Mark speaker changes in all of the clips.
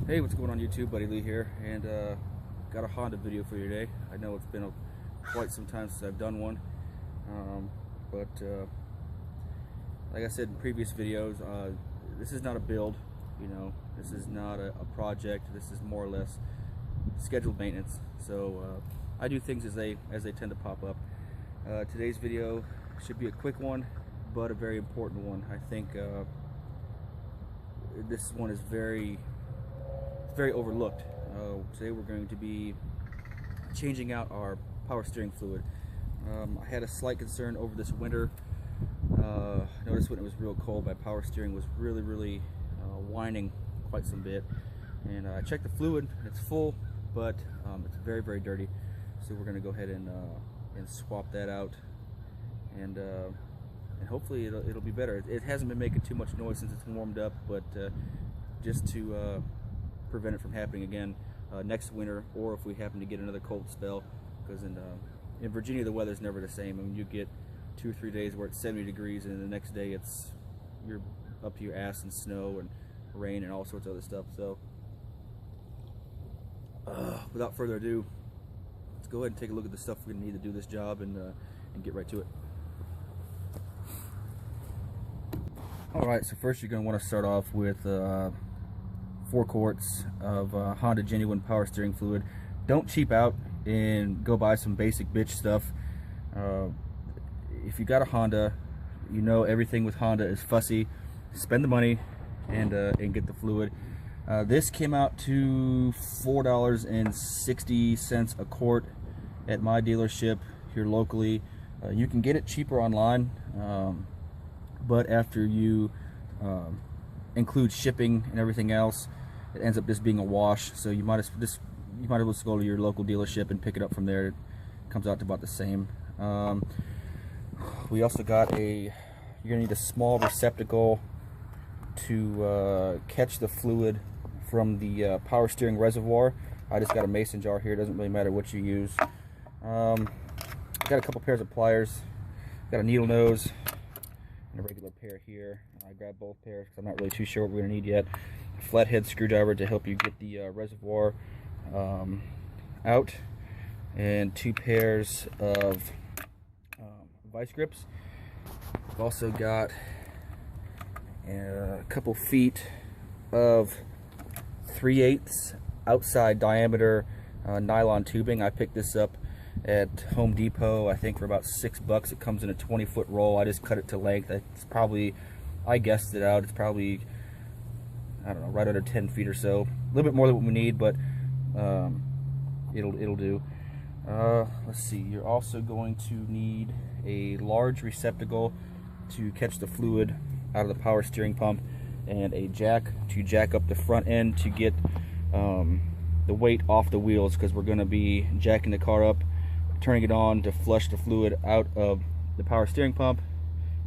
Speaker 1: Hey, what's going on YouTube? Buddy Lee here, and got a Honda video for you today. I know it's been quite some time since I've done one, but like I said in previous videos, this is not a build. You know, this is not a project. This is more or less scheduled maintenance. So I do things as they tend to pop up. Today's video should be a quick one, but a very important one. I think this one is very overlooked. Today we're going to be changing out our power steering fluid. I had a slight concern over this winter. Noticed when it was real cold, my power steering was really whining quite some bit. And I checked the fluid, it's full, but it's very dirty. So we're going to go ahead and swap that out, and hopefully it'll be better. It hasn't been making too much noise since it's warmed up, but just to prevent it from happening again next winter, or if we happen to get another cold spell, because in Virginia the weather's never the same. I mean, you get 2 or 3 days where it's 70 degrees and the next day you're up to your ass in snow and rain and all sorts of other stuff. So without further ado, let's go ahead and take a look at the stuff we're going to need to do this job, and get right to it. Alright, so first you're going to want to start off with 4 quarts of Honda genuine power steering fluid. Don't cheap out and go buy some basic bitch stuff. If you got a Honda, you know everything with Honda is fussy. Spend the money and get the fluid. This came out to $4.60 a quart at my dealership here locally. You can get it cheaper online, but after you include shipping and everything else, it ends up just being a wash. So you might as well just go to your local dealership and pick it up from there. It comes out to about the same. We also got you're gonna need a small receptacle to catch the fluid from the power steering reservoir. I just got a mason jar here. It doesn't really matter what you use. Got a couple pairs of pliers. Got a needle nose and a regular pair here. I grabbed both pairs because I'm not really too sure what we're going to need yet. A flathead screwdriver to help you get the reservoir out, and 2 pairs of vice grips. I've also got a couple feet of 3/8 outside diameter nylon tubing. I picked this up at Home Depot, I think for about $6. It comes in a 20-foot roll. I just cut it to length. It's probably, I guessed it out, it's probably, I don't know, right under 10 feet or so. A little bit more than what we need, but it'll do. Let's see, you're also going to need a large receptacle to catch the fluid out of the power steering pump, and a jack to jack up the front end to get the weight off the wheels, because we're going to be jacking the car up, turning it on to flush the fluid out of the power steering pump.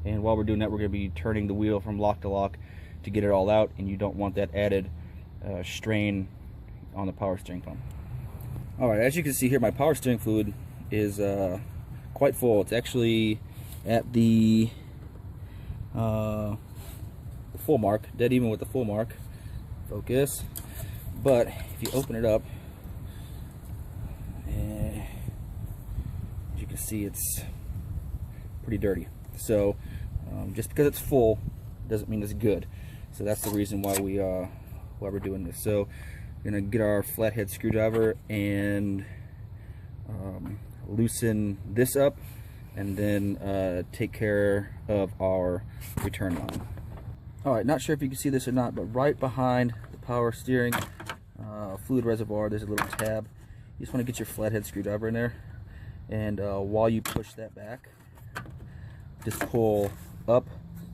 Speaker 1: And while we're doing that, we're going to be turning the wheel from lock to lock to get it all out, and you don't want that added strain on the power steering pump. Alright, as you can see here, my power steering fluid is quite full. It's actually at the full mark, dead even with the full mark. Focus. But if you open it up, as you can see, it's pretty dirty. So just because it's full doesn't mean it's good. So that's the reason why we're doing this. So we're gonna get our flathead screwdriver and loosen this up, and then take care of our return line. Alright, not sure if you can see this or not, but right behind the power steering fluid reservoir, there's a little tab. You just want to get your flathead screwdriver in there, and while you push that back, just pull up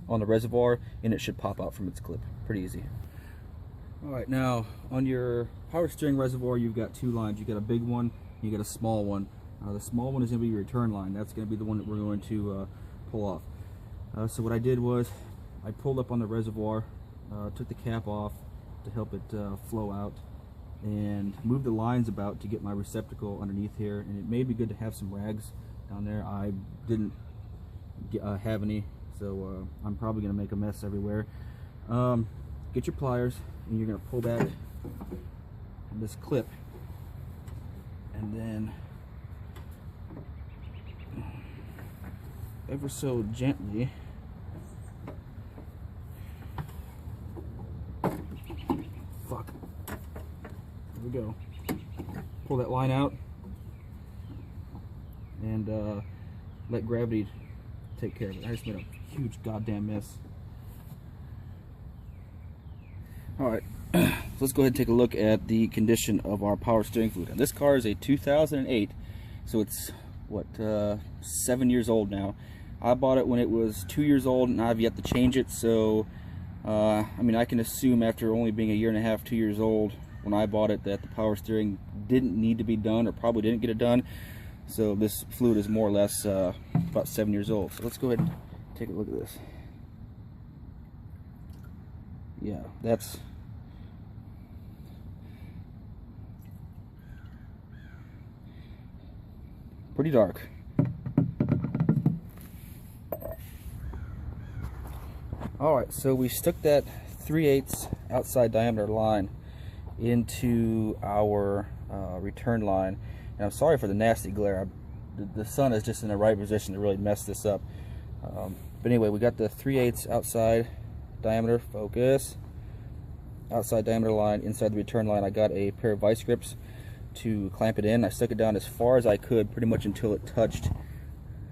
Speaker 1: on the reservoir and it should pop out from its clip. Pretty easy. Alright, now on your power steering reservoir, you've got 2 lines. You've got a big one, you got a small one. The small one is going to be your return line. That's going to be the one that we're going to pull off. So what I did was I pulled up on the reservoir, took the cap off to help it flow out, and moved the lines about to get my receptacle underneath here. And it may be good to have some rags down there. I didn't have any, so I'm probably going to make a mess everywhere. Get your pliers, and you're going to pull back this clip, and then ever so gently there we go, pull that line out and let gravity take care of it. I just made a huge goddamn mess. Alright, so let's go ahead and take a look at the condition of our power steering fluid. And this car is a 2008, so it's what, 7 years old now. I bought it when it was 2 years old and I've yet to change it, so I mean, I can assume after only being a year and a half, 2 years old when I bought it, that the power steering didn't need to be done, or probably didn't get it done. So this fluid is more or less about 7 years old. So let's go ahead and take a look at this. Yeah, that's pretty dark. Alright, so we stuck that 3/8 outside diameter line into our return line. And I'm sorry for the nasty glare. The sun is just in the right position to really mess this up. But anyway, we got the 3/8 outside diameter, focus, outside diameter line inside the return line. I got a pair of vice grips to clamp it in. I stuck it down as far as I could, pretty much until it touched.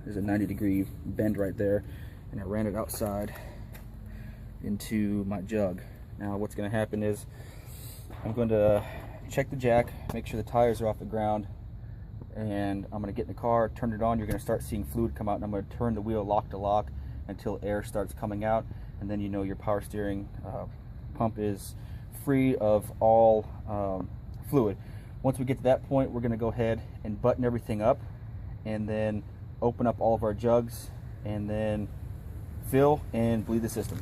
Speaker 1: There's a 90-degree bend right there, and I ran it outside into my jug. Now what's going to happen is I'm going to check the jack, make sure the tires are off the ground, and I'm going to get in the car, turn it on. You're going to start seeing fluid come out, and I'm going to turn the wheel lock to lock until air starts coming out, and then you know your power steering pump is free of all fluid. Once we get to that point, we're going to go ahead and button everything up, and then open up all of our jugs, and then fill and bleed the system.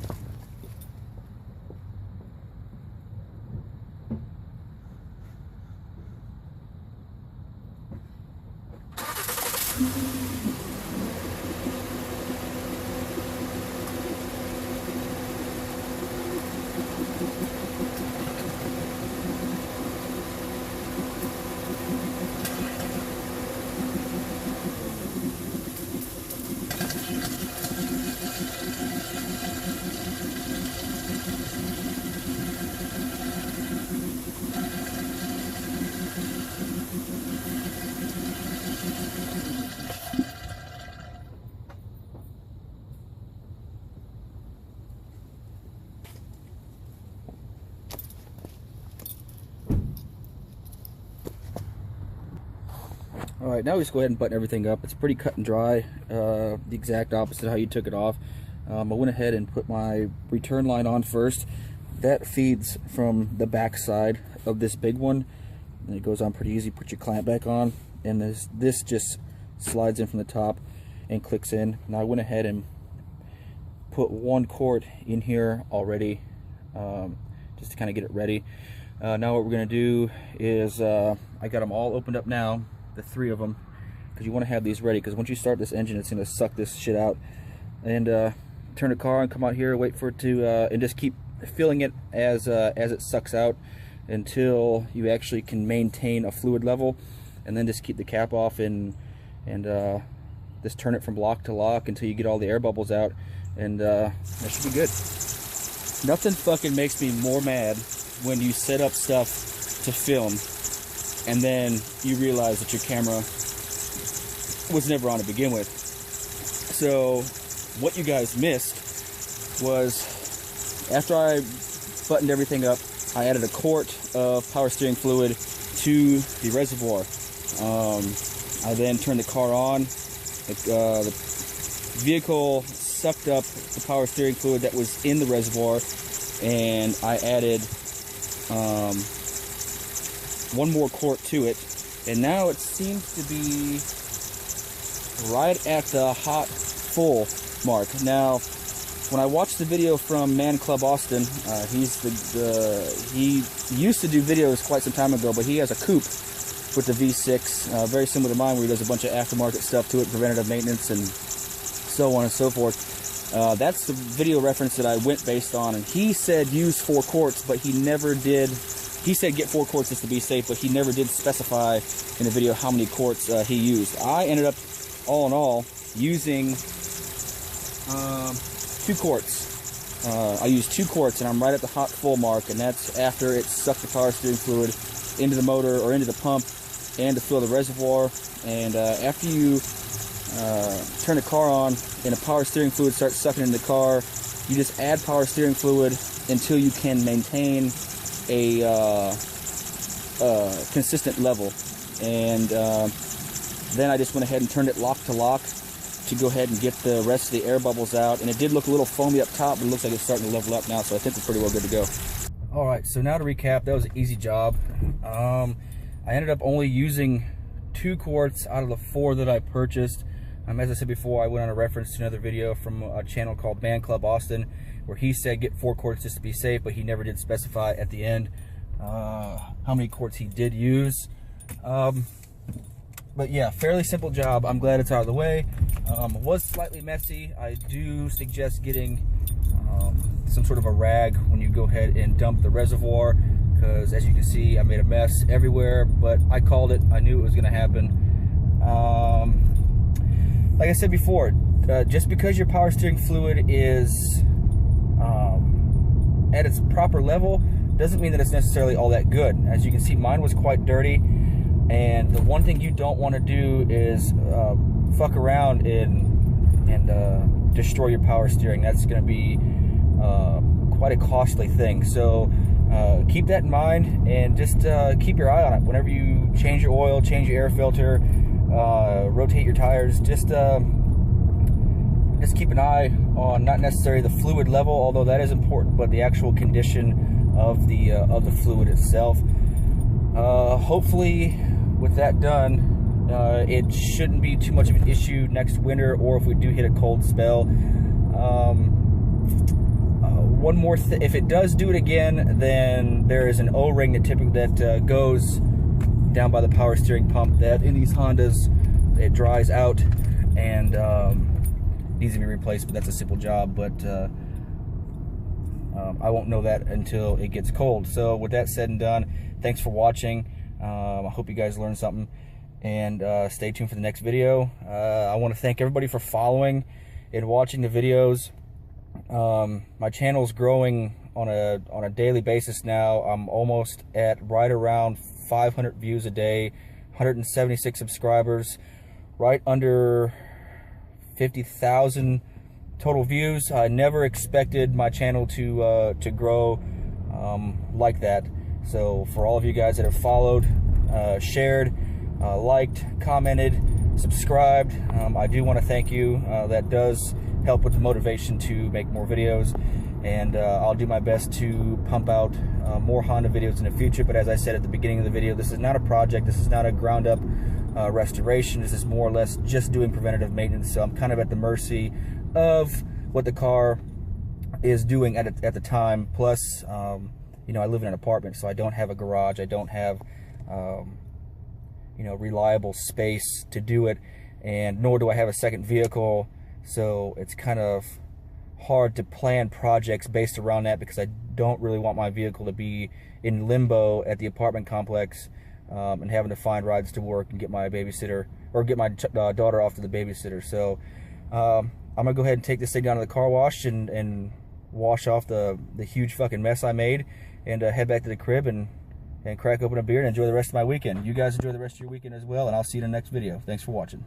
Speaker 1: Alright, now we just go ahead and button everything up. It's pretty cut and dry, the exact opposite of how you took it off. I went ahead and put my return line on first. That feeds from the back side of this big one, and it goes on pretty easy. Put your clamp back on, and this just slides in from the top and clicks in. Now I went ahead and put 1 quart in here already, just to kind of get it ready. Now what we're going to do is, I got them all opened up now, the 3 of them, because you want to have these ready, because once you start this engine, it's going to suck this shit out. And turn the car and come out here, wait for it to, and just keep filling it as it sucks out until you actually can maintain a fluid level, and then just keep the cap off and just turn it from lock to lock until you get all the air bubbles out, and that should be good. Nothing fucking makes me more mad when you set up stuff to film and then you realize that your camera was never on to begin with. So what you guys missed was, after I buttoned everything up, I added a quart of power steering fluid to the reservoir. I then turned the car on. The vehicle sucked up the power steering fluid that was in the reservoir, and I added 1 more quart to it, and now it seems to be right at the hot full mark. Now, when I watched the video from Man Club Austin, he used to do videos quite some time ago, but he has a coupe with the V6, very similar to mine, where he does a bunch of aftermarket stuff to it, preventative maintenance, and so on and so forth. That's the video reference that I went based on, and he said use 4 quarts, but he never did he said get 4 quarts just to be safe, but he never did specify in the video how many quarts he used. I ended up, all in all, using 2 quarts. I used 2 quarts, and I'm right at the hot full mark, and that's after it sucked the power steering fluid into the motor or into the pump and to fill the reservoir. And after you turn the car on and the power steering fluid starts sucking into the car, you just add power steering fluid until you can maintain a consistent level. And then I just went ahead and turned it lock to lock to go ahead and get the rest of the air bubbles out. And it did look a little foamy up top, but it looks like it's starting to level up now, so I think we're pretty well good to go. All right, so now to recap, that was an easy job. I ended up only using 2 quarts out of the 4 that I purchased. As I said before, I went on a reference to another video from a channel called Band Club Austin, where he said get 4 quarts just to be safe, but he never did specify at the end how many quarts he did use. But yeah, fairly simple job. I'm glad it's out of the way. It was slightly messy. I do suggest getting some sort of a rag when you go ahead and dump the reservoir, because as you can see, I made a mess everywhere, but I called it. I knew it was going to happen. Like I said before, just because your power steering fluid is at its proper level doesn't mean that it's necessarily all that good. As you can see, mine was quite dirty, and the one thing you don't want to do is fuck around and destroy your power steering. That's going to be quite a costly thing. So keep that in mind, and just keep your eye on it. Whenever you change your oil, change your air filter, rotate your tires, just keep an eye on not necessarily the fluid level, although that is important, but the actual condition of the fluid itself. Hopefully with that done, it shouldn't be too much of an issue next winter, or if we do hit a cold spell. One more thing, if it does do it again, then there is an O-ring that goes down by the power steering pump that in these Hondas it dries out and needs to be replaced, but that's a simple job. But I won't know that until it gets cold. So with that said and done, thanks for watching. I hope you guys learned something, and stay tuned for the next video. I want to thank everybody for following and watching the videos. My channel's growing on a daily basis now. I'm almost at right around 500 views a day, 176 subscribers, right under 50,000 total views. I never expected my channel to grow like that. So for all of you guys that have followed, shared, liked, commented, subscribed, I do want to thank you. That does help with the motivation to make more videos, and I'll do my best to pump out more Honda videos in the future. But as I said at the beginning of the video, this is not a project, this is not a ground up restoration. This is more or less just doing preventative maintenance, so I'm kind of at the mercy of what the car is doing at the time. Plus you know, I live in an apartment, so I don't have a garage, I don't have you know, reliable space to do it, and nor do I have a second vehicle. So it's kind of hard to plan projects based around that, because I don't really want my vehicle to be in limbo at the apartment complex and having to find rides to work and get my babysitter, or get my daughter off to the babysitter. So I'm gonna go ahead and take this thing down to the car wash and wash off the huge fucking mess I made, and head back to the crib and crack open a beer and enjoy the rest of my weekend. You guys enjoy the rest of your weekend as well, and I'll see you in the next video. Thanks for watching.